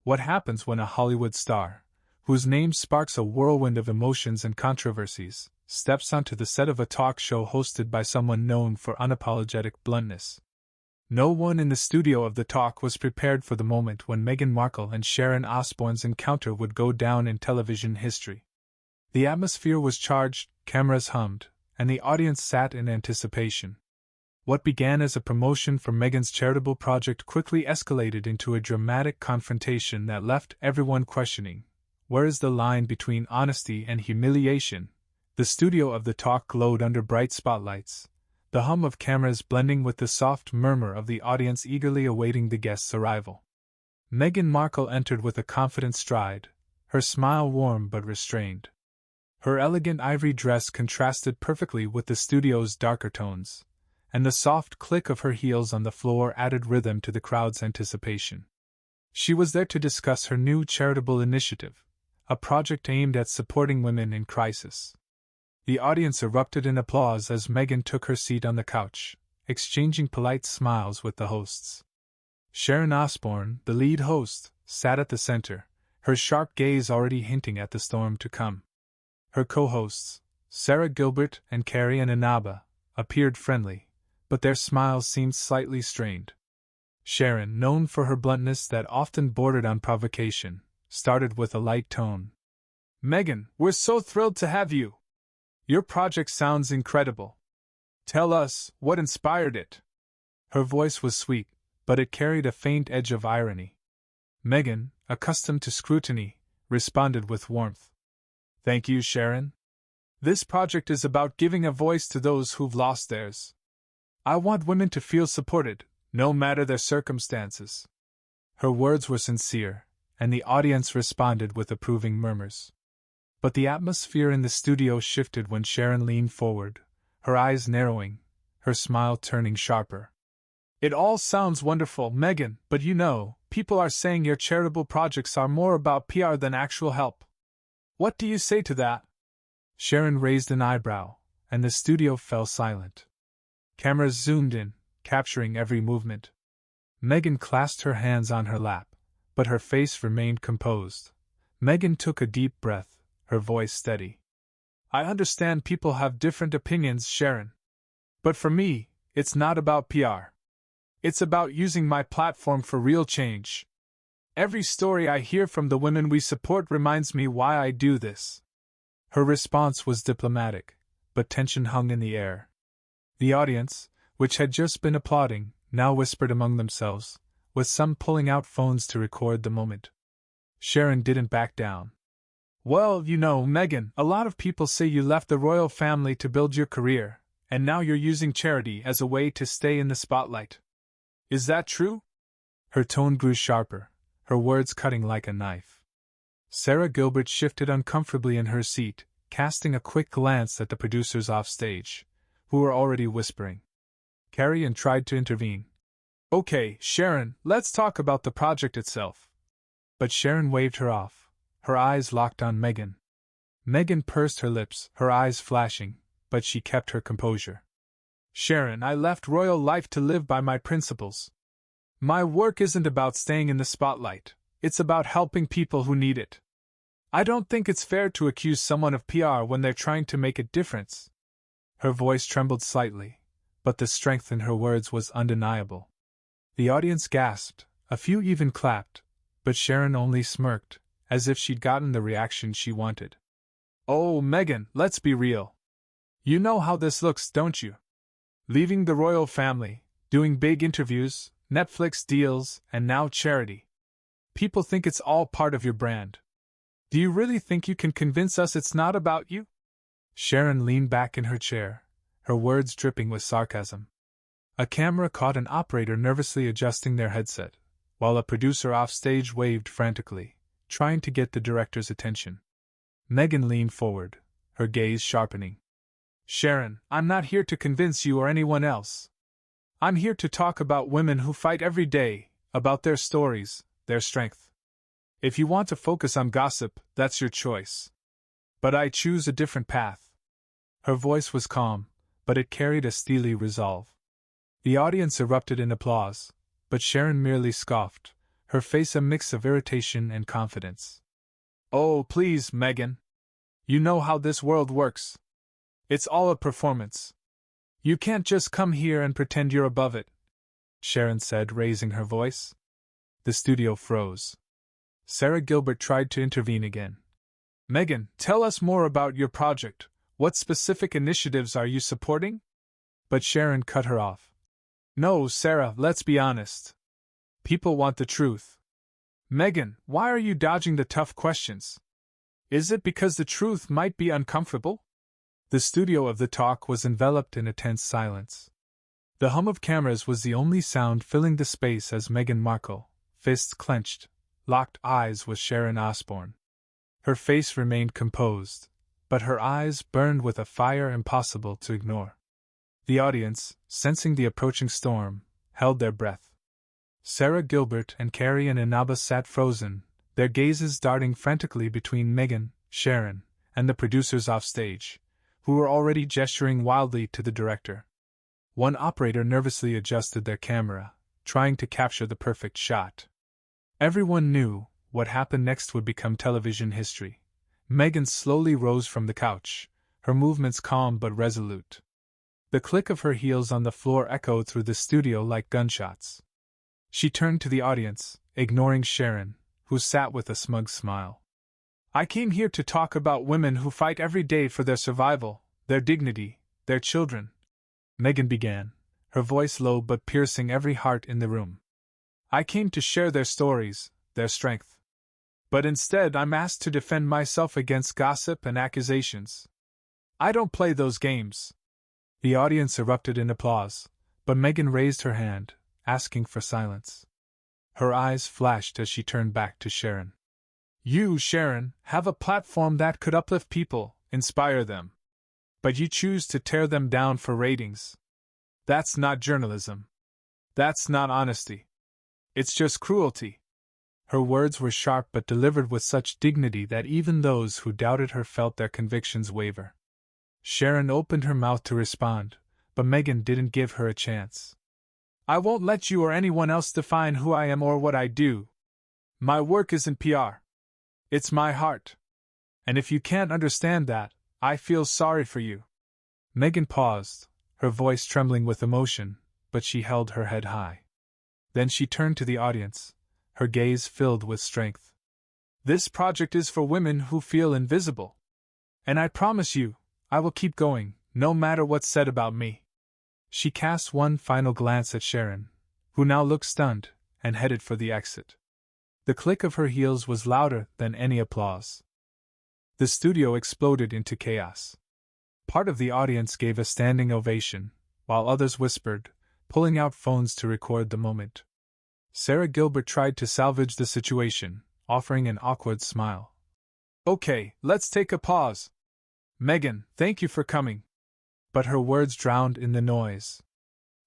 What happens when a Hollywood star, whose name sparks a whirlwind of emotions and controversies, steps onto the set of a talk show hosted by someone known for unapologetic bluntness? No one in the studio of the talk was prepared for the moment when Meghan Markle and Sharon Osbourne's encounter would go down in television history. The atmosphere was charged, cameras hummed, and the audience sat in anticipation. What began as a promotion for Meghan's charitable project quickly escalated into a dramatic confrontation that left everyone questioning, where is the line between honesty and humiliation? The studio of the talk glowed under bright spotlights, the hum of cameras blending with the soft murmur of the audience eagerly awaiting the guest's arrival. Meghan Markle entered with a confident stride, her smile warm but restrained. Her elegant ivory dress contrasted perfectly with the studio's darker tones, and the soft click of her heels on the floor added rhythm to the crowd's anticipation. She was there to discuss her new charitable initiative, a project aimed at supporting women in crisis. The audience erupted in applause as Meghan took her seat on the couch, exchanging polite smiles with the hosts. Sharon Osbourne, the lead host, sat at the center, her sharp gaze already hinting at the storm to come. Her co-hosts, Sarah Gilbert and Carrie and Inaba, appeared friendly, but their smiles seemed slightly strained. Sharon, known for her bluntness that often bordered on provocation, started with a light tone. "Meghan, we're so thrilled to have you. Your project sounds incredible. Tell us, what inspired it?" Her voice was sweet, but it carried a faint edge of irony. Meghan, accustomed to scrutiny, responded with warmth. "Thank you, Sharon. This project is about giving a voice to those who've lost theirs. I want women to feel supported, no matter their circumstances." Her words were sincere, and the audience responded with approving murmurs. But the atmosphere in the studio shifted when Sharon leaned forward, her eyes narrowing, her smile turning sharper. "It all sounds wonderful, Meghan, but people are saying your charitable projects are more about PR than actual help. What do you say to that?" Sharon raised an eyebrow, and the studio fell silent. Cameras zoomed in, capturing every movement. Meghan clasped her hands on her lap, but her face remained composed. Meghan took a deep breath, her voice steady. "I understand people have different opinions, Sharon. But for me, it's not about PR. It's about using my platform for real change. Every story I hear from the women we support reminds me why I do this." Her response was diplomatic, but tension hung in the air. The audience, which had just been applauding, now whispered among themselves, with some pulling out phones to record the moment. Sharon didn't back down. "Well, Meghan, a lot of people say you left the royal family to build your career, and now you're using charity as a way to stay in the spotlight. Is that true?" Her tone grew sharper, her words cutting like a knife. Sarah Gilbert shifted uncomfortably in her seat, casting a quick glance at the producers offstage, who were already whispering. Carrie tried to intervene. "Okay, Sharon, let's talk about the project itself." But Sharon waved her off, her eyes locked on Meghan. Meghan pursed her lips, her eyes flashing, but she kept her composure. "Sharon, I left royal life to live by my principles. My work isn't about staying in the spotlight, it's about helping people who need it. I don't think it's fair to accuse someone of PR when they're trying to make a difference." Her voice trembled slightly, but the strength in her words was undeniable. The audience gasped, a few even clapped, but Sharon only smirked, as if she'd gotten the reaction she wanted. "Oh, Meghan, let's be real. You know how this looks, don't you? Leaving the royal family, doing big interviews, Netflix deals, and now charity. People think it's all part of your brand. Do you really think you can convince us it's not about you?" Sharon leaned back in her chair, her words dripping with sarcasm. A camera caught an operator nervously adjusting their headset, while a producer offstage waved frantically, trying to get the director's attention. Meghan leaned forward, her gaze sharpening. "Sharon, I'm not here to convince you or anyone else. I'm here to talk about women who fight every day, about their stories, their strength. If you want to focus on gossip, that's your choice. But I choose a different path." Her voice was calm, but it carried a steely resolve. The audience erupted in applause, but Sharon merely scoffed, her face a mix of irritation and confidence. "Oh, please, Meghan. You know how this world works. It's all a performance. You can't just come here and pretend you're above it," Sharon said, raising her voice. The studio froze. Sarah Gilbert tried to intervene again. "Meghan, tell us more about your project. What specific initiatives are you supporting?" But Sharon cut her off. "No, Sarah, let's be honest. People want the truth. Meghan, why are you dodging the tough questions? Is it because the truth might be uncomfortable?" The studio of the talk was enveloped in a tense silence. The hum of cameras was the only sound filling the space as Meghan Markle, fists clenched, locked eyes with Sharon Osbourne. Her face remained composed, but her eyes burned with a fire impossible to ignore. The audience, sensing the approaching storm, held their breath. Sarah Gilbert and Carrie and Inaba sat frozen, their gazes darting frantically between Meghan, Sharon, and the producers offstage, who were already gesturing wildly to the director. One operator nervously adjusted their camera, trying to capture the perfect shot. Everyone knew what happened next would become television history. Meghan slowly rose from the couch, her movements calm but resolute. The click of her heels on the floor echoed through the studio like gunshots. She turned to the audience, ignoring Sharon, who sat with a smug smile. "I came here to talk about women who fight every day for their survival, their dignity, their children," Meghan began, her voice low but piercing every heart in the room. "I came to share their stories, their strength. But instead I'm asked to defend myself against gossip and accusations. I don't play those games." The audience erupted in applause, but Meghan raised her hand, asking for silence. Her eyes flashed as she turned back to Sharon. "You, Sharon, have a platform that could uplift people, inspire them. But you choose to tear them down for ratings. That's not journalism. That's not honesty. It's just cruelty." Her words were sharp but delivered with such dignity that even those who doubted her felt their convictions waver. Sharon opened her mouth to respond, but Meghan didn't give her a chance. "I won't let you or anyone else define who I am or what I do. My work isn't PR. It's my heart. And if you can't understand that, I feel sorry for you." Meghan paused, her voice trembling with emotion, but she held her head high. Then she turned to the audience, her gaze filled with strength. "This project is for women who feel invisible. And I promise you, I will keep going, no matter what's said about me." She cast one final glance at Sharon, who now looked stunned, and headed for the exit. The click of her heels was louder than any applause. The studio exploded into chaos. Part of the audience gave a standing ovation, while others whispered, pulling out phones to record the moment. Sarah Gilbert tried to salvage the situation, offering an awkward smile. "Okay, let's take a pause. Meghan, thank you for coming." But her words drowned in the noise.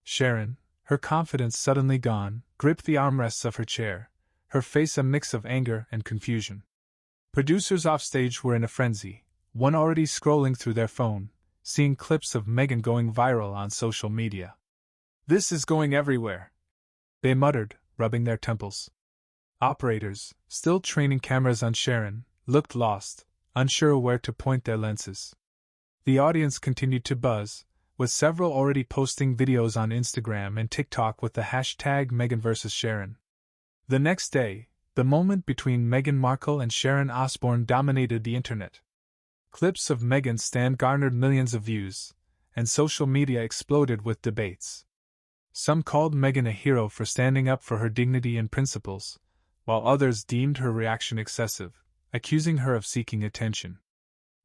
Sharon, her confidence suddenly gone, gripped the armrests of her chair, her face a mix of anger and confusion. Producers offstage were in a frenzy, one already scrolling through their phone, seeing clips of Meghan going viral on social media. "This is going everywhere," they muttered, rubbing their temples. Operators, still training cameras on Sharon, looked lost, unsure where to point their lenses. The audience continued to buzz, with several already posting videos on Instagram and TikTok with the hashtag Meghan vs. Sharon. The next day, the moment between Meghan Markle and Sharon Osbourne dominated the internet. Clips of Meghan's stand garnered millions of views, and social media exploded with debates. Some called Meghan a hero for standing up for her dignity and principles, while others deemed her reaction excessive, accusing her of seeking attention.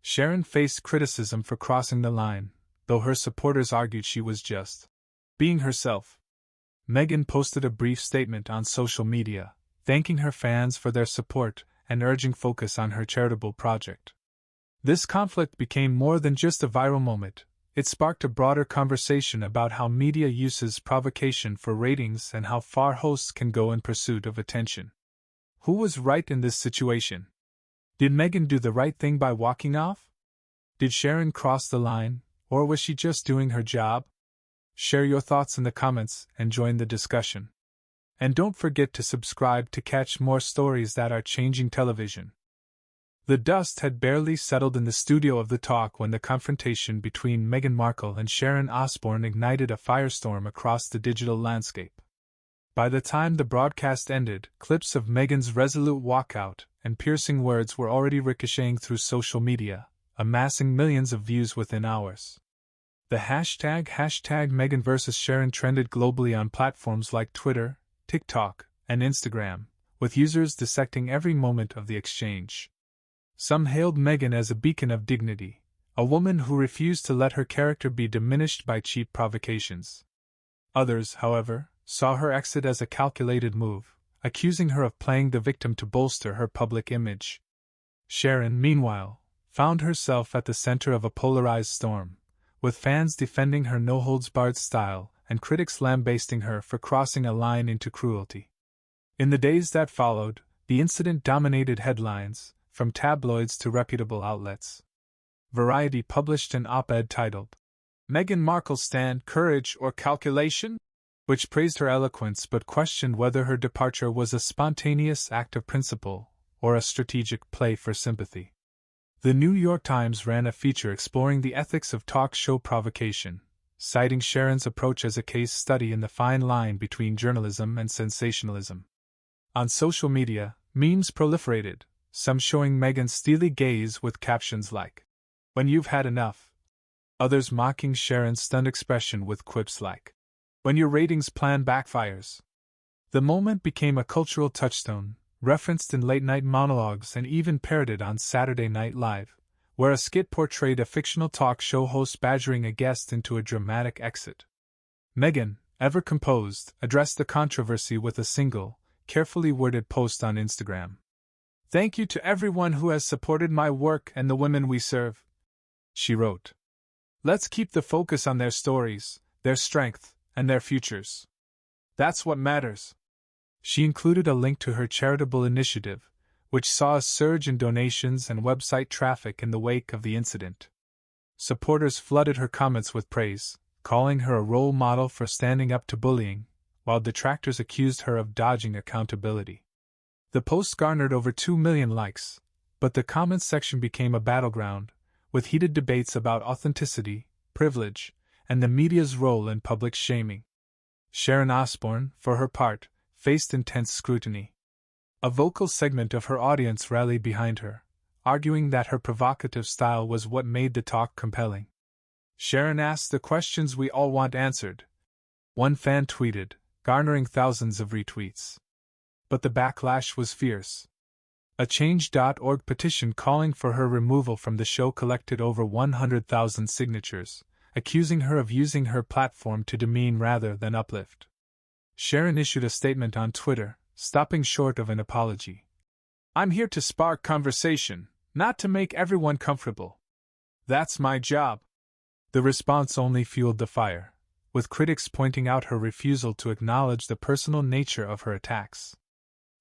Sharon faced criticism for crossing the line, though her supporters argued she was just being herself. Meghan posted a brief statement on social media, thanking her fans for their support and urging focus on her charitable project. This conflict became more than just a viral moment. It sparked a broader conversation about how media uses provocation for ratings and how far hosts can go in pursuit of attention. Who was right in this situation? Did Meghan do the right thing by walking off? Did Sharon cross the line, or was she just doing her job? Share your thoughts in the comments and join the discussion. And don't forget to subscribe to catch more stories that are changing television. The dust had barely settled in the studio of The Talk when the confrontation between Meghan Markle and Sharon Osbourne ignited a firestorm across the digital landscape. By the time the broadcast ended, clips of Meghan's resolute walkout and piercing words were already ricocheting through social media, amassing millions of views within hours. The hashtag Meghan vs. Sharon trended globally on platforms like Twitter, TikTok, and Instagram, with users dissecting every moment of the exchange. Some hailed Meghan as a beacon of dignity, a woman who refused to let her character be diminished by cheap provocations. Others, however, saw her exit as a calculated move, accusing her of playing the victim to bolster her public image. Sharon, meanwhile, found herself at the center of a polarized storm, with fans defending her no-holds-barred style and critics lambasting her for crossing a line into cruelty. In the days that followed, the incident dominated headlines, from tabloids to reputable outlets. Variety published an op-ed titled, "Meghan Markle Stand, Courage or Calculation?" which praised her eloquence but questioned whether her departure was a spontaneous act of principle or a strategic play for sympathy. The New York Times ran a feature exploring the ethics of talk show provocation, citing Sharon's approach as a case study in the fine line between journalism and sensationalism. On social media, memes proliferated, some showing Meghan's steely gaze with captions like, "When you've had enough," others mocking Sharon's stunned expression with quips like, "When your ratings plan backfires." The moment became a cultural touchstone, referenced in late-night monologues and even parodied on Saturday Night Live, where a skit portrayed a fictional talk show host badgering a guest into a dramatic exit. Meghan, ever composed, addressed the controversy with a single, carefully worded post on Instagram. "Thank you to everyone who has supported my work and the women we serve," she wrote. "Let's keep the focus on their stories, their strength, and their futures. That's what matters." She included a link to her charitable initiative, which saw a surge in donations and website traffic in the wake of the incident. Supporters flooded her comments with praise, calling her a role model for standing up to bullying, while detractors accused her of dodging accountability. The post garnered over 2 million likes, but the comments section became a battleground, with heated debates about authenticity, privilege, and the media's role in public shaming. Sharon Osbourne, for her part, faced intense scrutiny. A vocal segment of her audience rallied behind her, arguing that her provocative style was what made the talk compelling. "Sharon asked the questions we all want answered," one fan tweeted, garnering thousands of retweets. But the backlash was fierce. A Change.org petition calling for her removal from the show collected over 100,000 signatures, accusing her of using her platform to demean rather than uplift. Sharon issued a statement on Twitter, stopping short of an apology. "I'm here to spark conversation, not to make everyone comfortable. That's my job." The response only fueled the fire, with critics pointing out her refusal to acknowledge the personal nature of her attacks.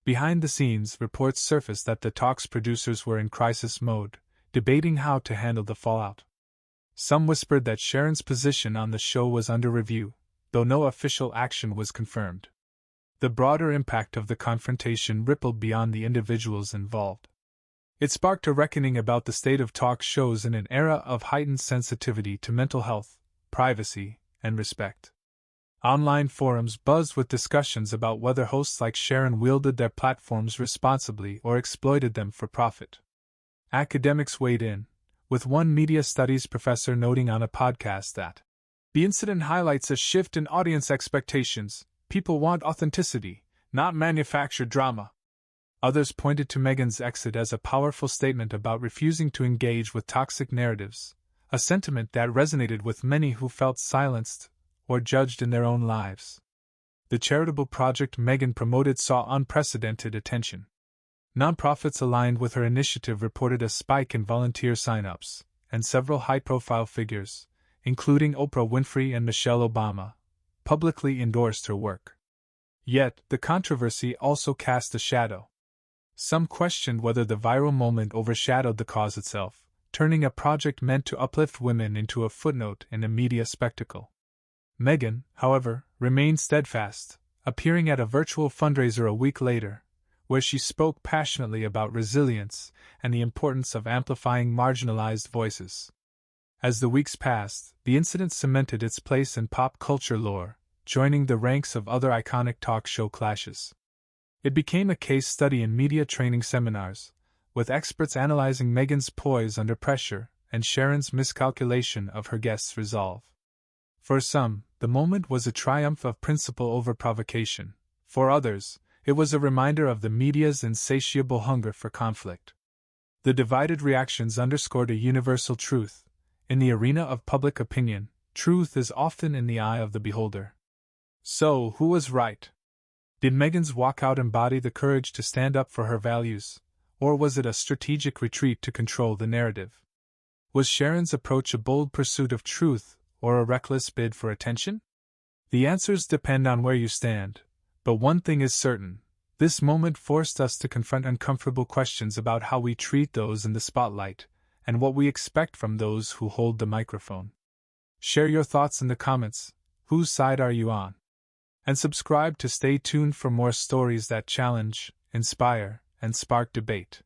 Behind the scenes, reports surfaced that the talk's producers were in crisis mode, debating how to handle the fallout. Some whispered that Sharon's position on the show was under review, though no official action was confirmed. The broader impact of the confrontation rippled beyond the individuals involved. It sparked a reckoning about the state of talk shows in an era of heightened sensitivity to mental health, privacy, and respect. Online forums buzzed with discussions about whether hosts like Sharon wielded their platforms responsibly or exploited them for profit. Academics weighed in, with one media studies professor noting on a podcast that the incident highlights a shift in audience expectations. People want authenticity, not manufactured drama. Others pointed to Meghan's exit as a powerful statement about refusing to engage with toxic narratives, a sentiment that resonated with many who felt silenced or judged in their own lives. The charitable project Meghan promoted saw unprecedented attention. Nonprofits aligned with her initiative reported a spike in volunteer sign-ups, and several high-profile figures, including Oprah Winfrey and Michelle Obama, publicly endorsed her work. Yet, the controversy also cast a shadow. Some questioned whether the viral moment overshadowed the cause itself, turning a project meant to uplift women into a footnote in a media spectacle. Meghan, however, remained steadfast, appearing at a virtual fundraiser a week later, where she spoke passionately about resilience and the importance of amplifying marginalized voices. As the weeks passed, the incident cemented its place in pop culture lore, joining the ranks of other iconic talk show clashes. It became a case study in media training seminars, with experts analyzing Meghan's poise under pressure and Sharon's miscalculation of her guest's resolve. For some, the moment was a triumph of principle over provocation. For others, it was a reminder of the media's insatiable hunger for conflict. The divided reactions underscored a universal truth. In the arena of public opinion, truth is often in the eye of the beholder. So, who was right? Did Meghan's walkout embody the courage to stand up for her values, or was it a strategic retreat to control the narrative? Was Sharon's approach a bold pursuit of truth, or a reckless bid for attention? The answers depend on where you stand, but one thing is certain: this moment forced us to confront uncomfortable questions about how we treat those in the spotlight, and what we expect from those who hold the microphone. Share your thoughts in the comments. Whose side are you on? And subscribe to stay tuned for more stories that challenge, inspire, and spark debate.